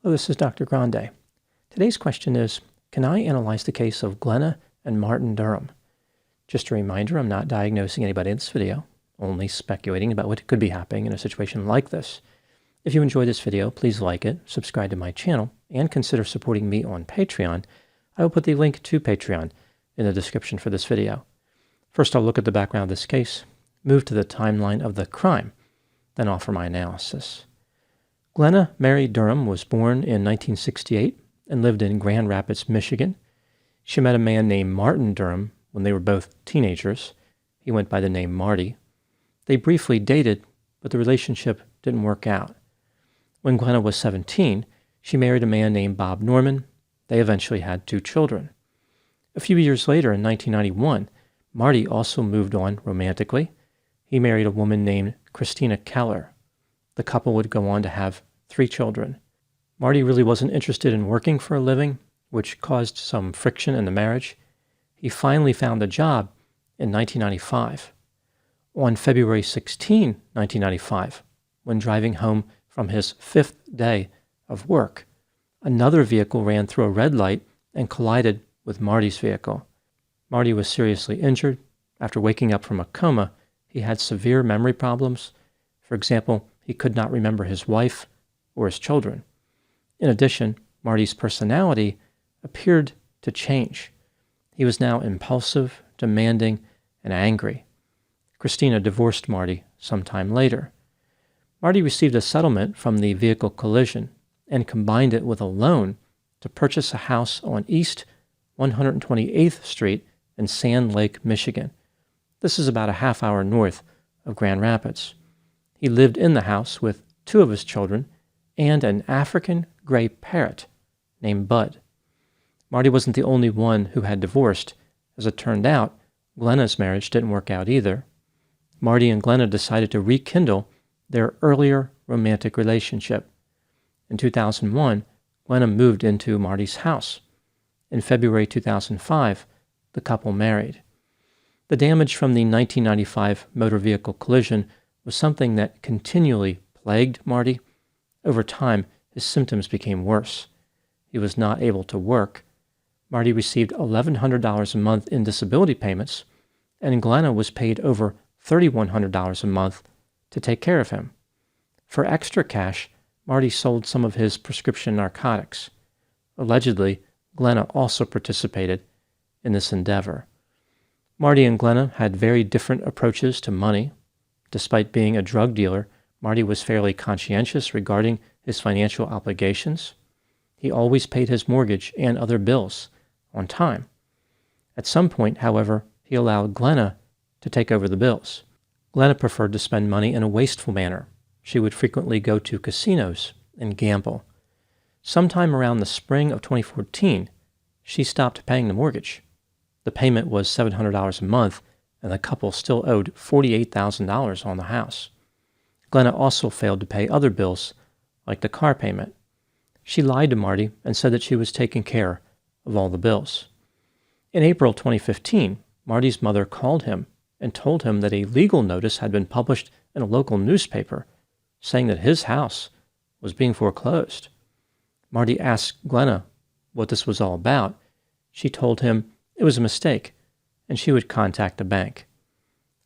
Hello, this is Dr. Grande. Today's question is, can I analyze the case of Glenna and Martin Duram? Just a reminder, I'm not diagnosing anybody in this video, only speculating about what could be happening in a situation like this. If you enjoyed this video, please like it, subscribe to my channel, and consider supporting me on Patreon. I will put the link to Patreon in the description for this video. First, I'll look at the background of this case, move to the timeline of the crime, then offer my analysis. Glenna Mary Duram was born in 1968 and lived in Grand Rapids, Michigan. She met a man named Martin Duram when they were both teenagers. He went by the name Marty. They briefly dated, but the relationship didn't work out. When Glenna was 17, she married a man named Bob Norman. They eventually had 2 children. A few years later, in 1991, Marty also moved on romantically. He married a woman named Christina Keller. The couple would go on to have 3 children. Marty really wasn't interested in working for a living, which caused some friction in the marriage. He finally found a job in 1995. On February 16, 1995, when driving home from his 5th day of work, another vehicle ran through a red light and collided with Marty's vehicle. Marty was seriously injured. After waking up from a coma, he had severe memory problems. For example, he could not remember his wife or his children. In addition, Marty's personality appeared to change. He was now impulsive, demanding, and angry. Christina divorced Marty sometime later. Marty received a settlement from the vehicle collision and combined it with a loan to purchase a house on East 128th Street in Sand Lake, Michigan. This is about a half-hour north of Grand Rapids. He lived in the house with 2 of his children and an African gray parrot named Bud. Marty wasn't the only one who had divorced. As it turned out, Glenna's marriage didn't work out either. Marty and Glenna decided to rekindle their earlier romantic relationship. In 2001, Glenna moved into Marty's house. In February 2005, the couple married. The damage from the 1995 motor vehicle collision was something that continually plagued Marty. Over time, his symptoms became worse. He was not able to work. Marty received $1,100 a month in disability payments, and Glenna was paid over $3,100 a month to take care of him. For extra cash, Marty sold some of his prescription narcotics. Allegedly, Glenna also participated in this endeavor. Marty and Glenna had very different approaches to money. Despite being a drug dealer, Marty was fairly conscientious regarding his financial obligations. He always paid his mortgage and other bills on time. At some point, however, he allowed Glenna to take over the bills. Glenna preferred to spend money in a wasteful manner. She would frequently go to casinos and gamble. Sometime around the spring of 2014, she stopped paying the mortgage. The payment was $700 a month, and the couple still owed $48,000 on the house. Glenna also failed to pay other bills, like the car payment. She lied to Marty and said that she was taking care of all the bills. In April 2015, Marty's mother called him and told him that a legal notice had been published in a local newspaper saying that his house was being foreclosed. Marty asked Glenna what this was all about. She told him it was a mistake, and she would contact the bank.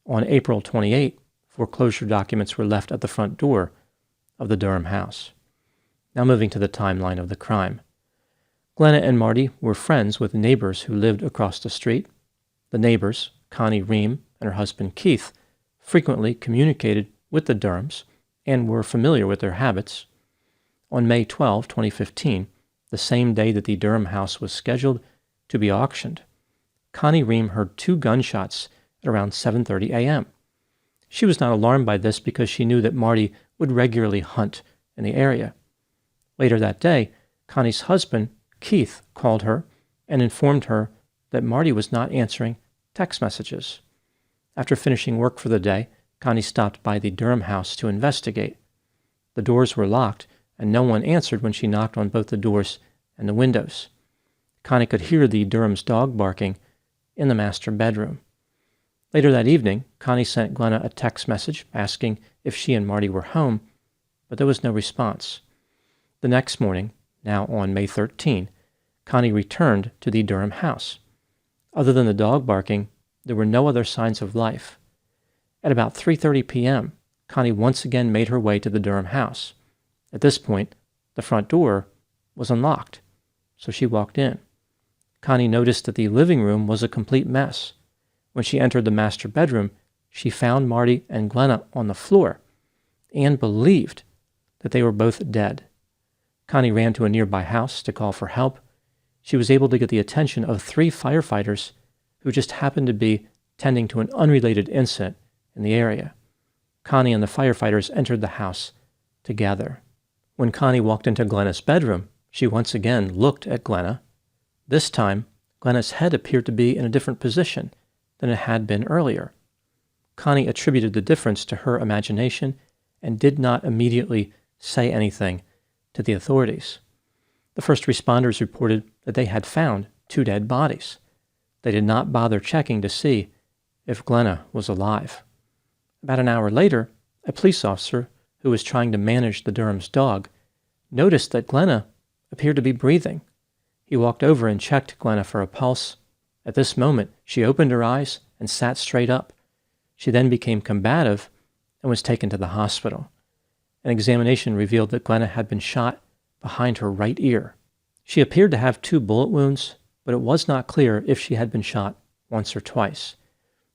On April 28, foreclosure documents were left at the front door of the Duram house. Now moving to the timeline of the crime. Glenna and Marty were friends with neighbors who lived across the street. The neighbors, Connie Ream and her husband Keith, frequently communicated with the Durams and were familiar with their habits. On May 12, 2015, the same day that the Duram house was scheduled to be auctioned, Connie Ream heard 2 gunshots at around 7:30 a.m. She was not alarmed by this because she knew that Marty would regularly hunt in the area. Later that day, Connie's husband, Keith, called her and informed her that Marty was not answering text messages. After finishing work for the day, Connie stopped by the Duram house to investigate. The doors were locked, and no one answered when she knocked on both the doors and the windows. Connie could hear the Duram's dog barking in the master bedroom. Later that evening, Connie sent Glenna a text message asking if she and Marty were home, but there was no response. The next morning, Now, on May 13, Connie returned to the Duram house. Other than the dog barking, there were no other signs of life. At about 3:30 p.m., Connie once again made her way to the Duram house. At this point, the front door was unlocked, so she walked in. Connie noticed that the living room was a complete mess. When she entered the master bedroom, she found Marty and Glenna on the floor and believed that they were both dead. Connie ran to a nearby house to call for help. She was able to get the attention of 3 firefighters who just happened to be tending to an unrelated incident in the area. Connie and the firefighters entered the house together. When Connie walked into Glenna's bedroom, she once again looked at Glenna. This time, Glenna's head appeared to be in a different position than it had been earlier. Connie attributed the difference to her imagination and did not immediately say anything to the authorities. The first responders reported that they had found 2 dead bodies. They did not bother checking to see if Glenna was alive. About an hour later, a police officer who was trying to manage the Duram's dog noticed that Glenna appeared to be breathing. He walked over and checked Glenna for a pulse. At this moment, she opened her eyes and sat straight up. She then became combative and was taken to the hospital. An examination revealed that Glenna had been shot behind her right ear. She appeared to have 2 bullet wounds, but it was not clear if she had been shot once or twice.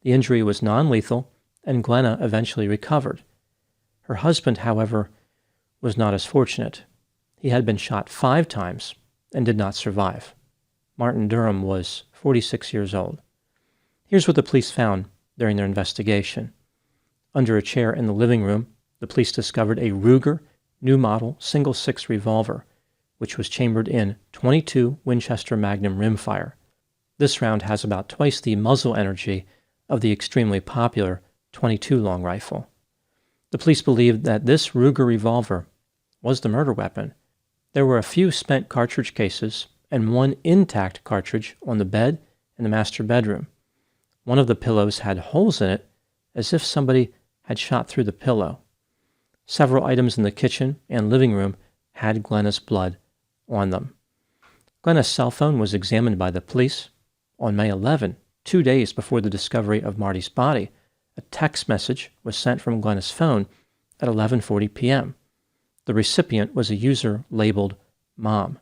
The injury was non-lethal, and Glenna eventually recovered. Her husband, however, was not as fortunate. He had been shot 5 times and did not survive. Martin Duram was 46 years old. Here's what the police found during their investigation. Under a chair in the living room, the police discovered a Ruger new model single-6 revolver, which was chambered in .22 Winchester Magnum rimfire. This round has about twice the muzzle energy of the extremely popular .22 long rifle. The police believed that this Ruger revolver was the murder weapon. There were a few spent cartridge cases and 1 intact cartridge on the bed in the master bedroom. One of the pillows had holes in it, as if somebody had shot through the pillow. Several items in the kitchen and living room had Glenna's blood on them. Glenna's cell phone was examined by the police. On May 11, 2 days before the discovery of Marty's body, a text message was sent from Glenna's phone at 11:40 p.m. The recipient was a user labeled Mom.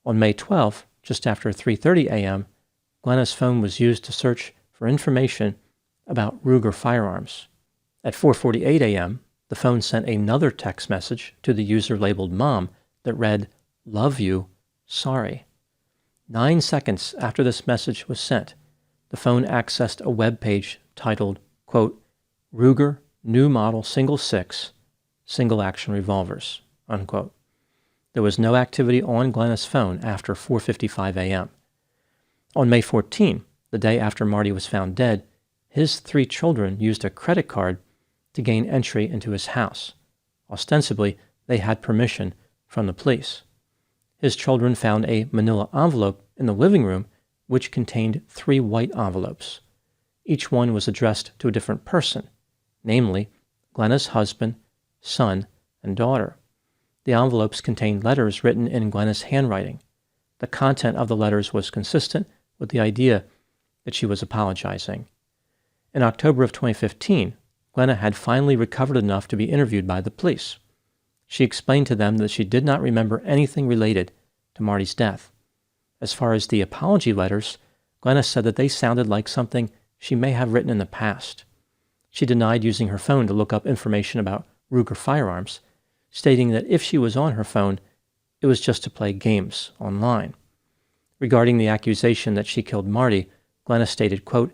On May 12, just after 3:30 a.m., Glenna's phone was used to search for information about Ruger firearms. At 4:48 a.m., the phone sent another text message to the user labeled Mom that read, "Love you, sorry." 9 seconds after this message was sent, the phone accessed a web page titled, quote, "Ruger New Model Single-6 Single-Action Revolvers," unquote. There was no activity on Glenna's phone after 4:55 a.m. On May 14, the day after Marty was found dead, his 3 children used a credit card to gain entry into his house. Ostensibly, they had permission from the police. His children found a manila envelope in the living room which contained 3 white envelopes. Each one was addressed to a different person, namely Glenna's husband, son, and daughter. The envelopes contained letters written in Glenna's handwriting. The content of the letters was consistent with the idea that she was apologizing. In October of 2015, Glenna had finally recovered enough to be interviewed by the police. She explained to them that she did not remember anything related to Marty's death. As far as the apology letters, Glenna said that they sounded like something she may have written in the past. She denied using her phone to look up information about Ruger firearms, stating that if she was on her phone, it was just to play games online. Regarding the accusation that she killed Marty, Glenna stated, quote,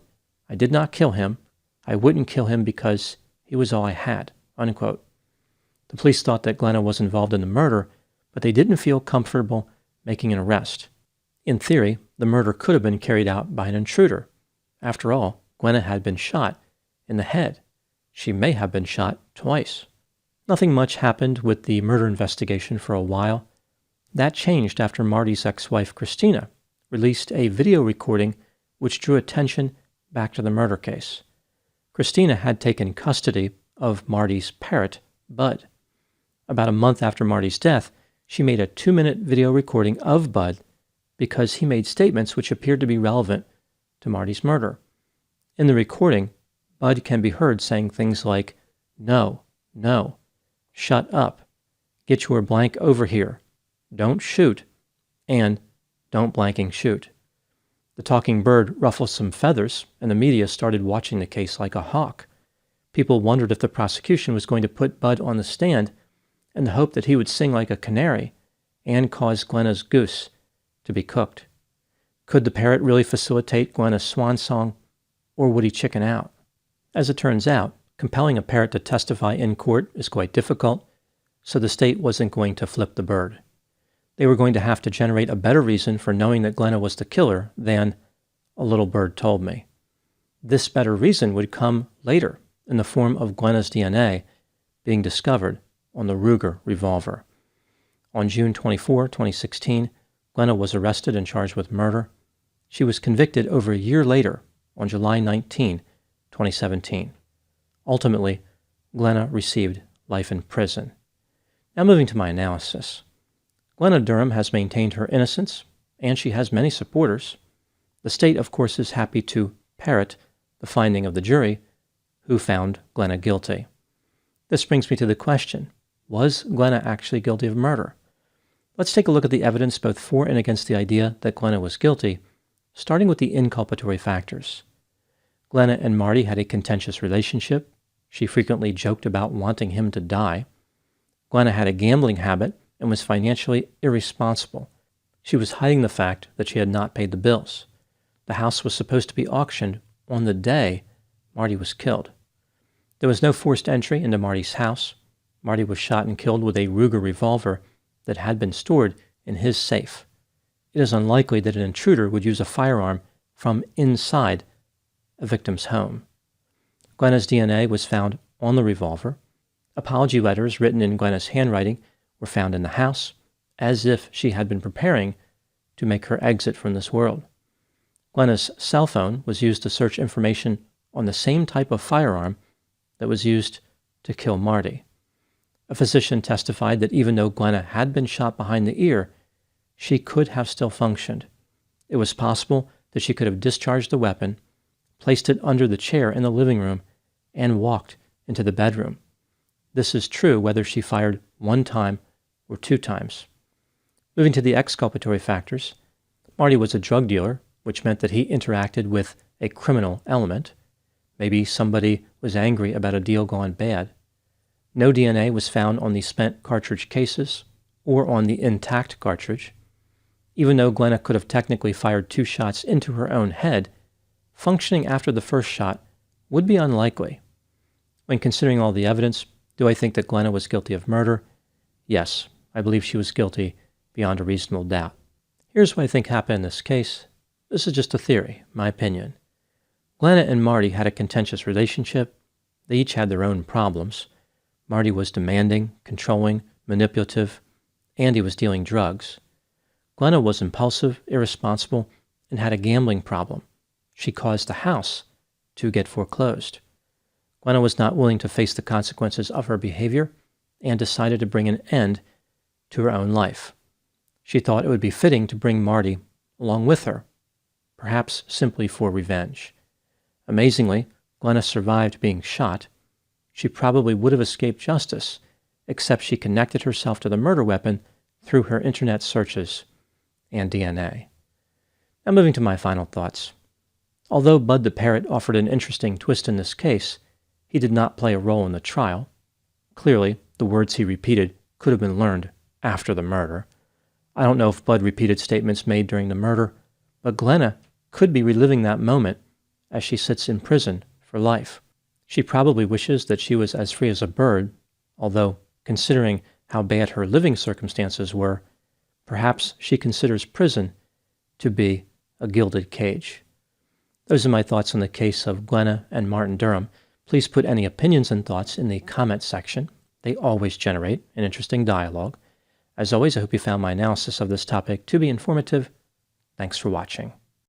"I did not kill him. I wouldn't kill him because he was all I had," unquote. The police thought that Glenna was involved in the murder, but they didn't feel comfortable making an arrest. In theory, the murder could have been carried out by an intruder. After all, Glenna had been shot in the head. She may have been shot twice. Nothing much happened with the murder investigation for a while. That changed after Marty's ex-wife, Christina, released a video recording which drew attention back to the murder case. Christina had taken custody of Marty's Parrot, Bud. About a month after Marty's death, She made a 2-minute video recording of Bud because he made statements which appeared to be relevant to Marty's murder. In the recording, Bud can be heard saying things like, "No, no, shut up, get your blank over here, don't shoot, and don't blanking shoot." The talking bird ruffled some feathers, and the media started watching the case like a hawk. People wondered if the prosecution was going to put Bud on the stand in the hope that he would sing like a canary and cause Glenna's goose to be cooked. Could the parrot really facilitate Glenna's swan song, or would he chicken out? As it turns out, compelling a parrot to testify in court is quite difficult, so the state wasn't going to flip the bird. They were going to have to generate a better reason for knowing that Glenna was the killer than "a little bird told me." This better reason would come later in the form of Glenna's DNA being discovered on the Ruger revolver. On June 24, 2016, Glenna was arrested and charged with murder. She was convicted over a year later, on July 19, 2017. Ultimately, Glenna received life in prison. Now moving to my analysis. Glenna Duram has maintained her innocence, and she has many supporters. The state, of course, is happy to parrot the finding of the jury, who found Glenna guilty. This brings me to the question, was Glenna actually guilty of murder? Let's take a look at the evidence both for and against the idea that Glenna was guilty, starting with the inculpatory factors. Glenna and Marty had a contentious relationship. She frequently joked about wanting him to die. Glenna had a gambling habit and was financially irresponsible. She was hiding the fact that she had not paid the bills. The house was supposed to be auctioned on the day Marty was killed. There was no forced entry into Marty's house. Marty was shot and killed with a Ruger revolver that had been stored in his safe. It is unlikely that an intruder would use a firearm from inside a victim's home. Glenna's DNA was found on the revolver. Apology letters written in Glenna's handwriting were found in the house, as if she had been preparing to make her exit from this world. Glenna's cell phone was used to search information on the same type of firearm that was used to kill Marty. A physician testified that even though Glenna had been shot behind the ear, she could have still functioned. It was possible that she could have discharged the weapon, placed it under the chair in the living room, and walked into the bedroom. This is true whether she fired one time or 2 times. Moving to the exculpatory factors, Marty was a drug dealer, which meant that he interacted with a criminal element. Maybe somebody was angry about a deal gone bad. No DNA was found on the spent cartridge cases or on the intact cartridge. Even though Glenna could have technically fired 2 shots into her own head, functioning after the first shot would be unlikely. When considering all the evidence, do I think that Glenna was guilty of murder? Yes, I believe she was guilty beyond a reasonable doubt. Here's what I think happened in this case. This is just a theory, my opinion. Glenna and Marty had a contentious relationship. They each had their own problems. Marty was demanding, controlling, manipulative, and he was dealing drugs. Glenna was impulsive, irresponsible, and had a gambling problem. She caused the house to get foreclosed. Glenna was not willing to face the consequences of her behavior and decided to bring an end to her own life. She thought it would be fitting to bring Marty along with her, perhaps simply for revenge. Amazingly, Glenna survived being shot. She probably would have escaped justice, except she connected herself to the murder weapon through her internet searches and DNA. Now moving to my final thoughts. Although Bud the Parrot offered an interesting twist in this case, he did not play a role in the trial. Clearly, the words he repeated could have been learned after the murder. I don't know if Bud repeated statements made during the murder, but Glenna could be reliving that moment as she sits in prison for life. She probably wishes that she was as free as a bird, although, considering how bad her living circumstances were, perhaps she considers prison to be a gilded cage. Those are my thoughts on the case of Glenna and Martin Duram. Please put any opinions and thoughts in the comment section. They always generate an interesting dialogue. As always, I hope you found my analysis of this topic to be informative. Thanks for watching.